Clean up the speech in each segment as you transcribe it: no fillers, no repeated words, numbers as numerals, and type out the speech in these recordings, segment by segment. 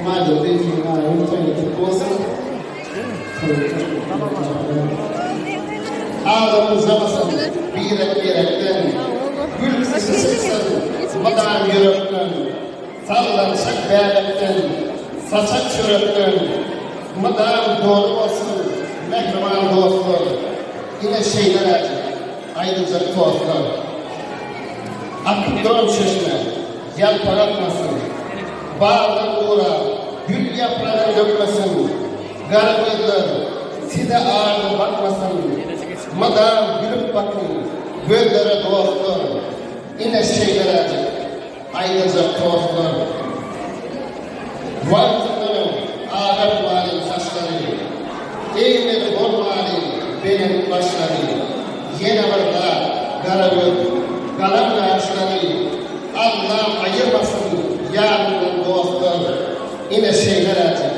Cuma Cuma yumurtayı tutmasın. Ağzımıza basın, birekten, gül sıksın, madam yürekten, sallanacak beyrekten, saçak çörekten, madam doğru olsun, mehriban dostlar, yine şeyler acı, ayrıca tuhaflar. Akıp duran çeşme, yalparatmasın, bağdan uğra, gül yaprağını dökmesin, garibiyetler, size ağırlı bakmasın, madam gülüp bakın, göllere doğaklar, yine şeyler acı, ayrıca tuhaflar. Vartıklarım, ağır malin saçları, eğmedi bol malin benim başları, yine varda garibiyet, kalan ağaçları, Allah ayırmasın yarından doğaklar, yine şeyler acı,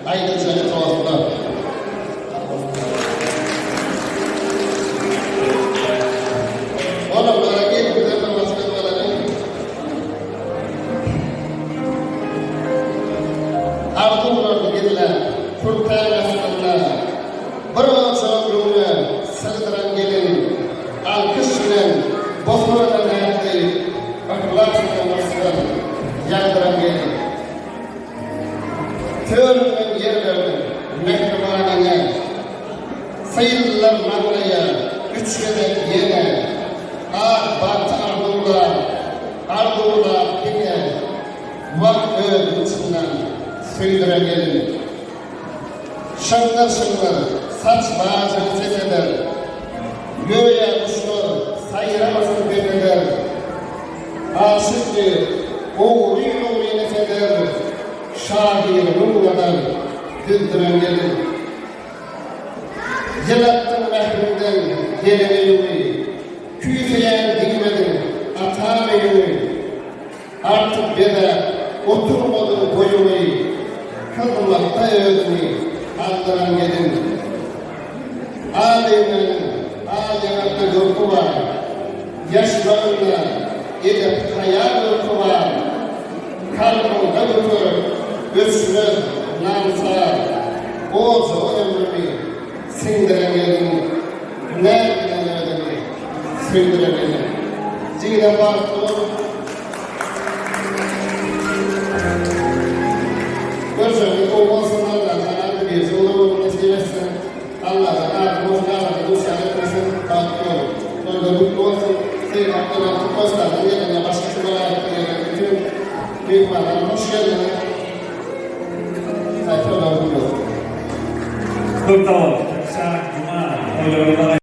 ayrıca tuhaflar. Oğlumlara gelip gidelim başkanlara. Ardımlarını gidiler, Furkan aslanlar. Bir oğuzun ruhuna sığdıran gelin, alkışla, bozmadan hayatı, akılarsın maslar, yandıran gelin. Tığırının yerlerini, mehribanine, sayılırlar mağraya, üç yedek yene, batı ardurlar bine, vakfı içinden söydüre gelin. Şanlar saç bağcık çekeler, göğe uçlar, sayıramasın bebeler, aşık uğri nefeder, şahir ruhadan güldüren gelin. Yalattın mehrinden geleni, küyüfeyen dinmedin, ata meyini, artık bede oturmadın boyunu, kılmakta ödünü, aldıran gelin. Âlemin yurdu var, yaşlarında edip hayal yurdu var, kalbinde götür, göçmez, namsar, oğuzı ömrünü sindiren gelin, nereden ödünü sindiren gelin. Zine baktım, gözümü olmasınlarla sanatı bir yolu nesilesin, Allah'a ağzımızda duşa etmesin, bakıyorum. Böyle mutlu olsun, senin hakkında tutmazlardan yerine başkası merak edilen bütün büyük manada hoş geldiniz. Sayfalar buluyor. Doktor, Cuma,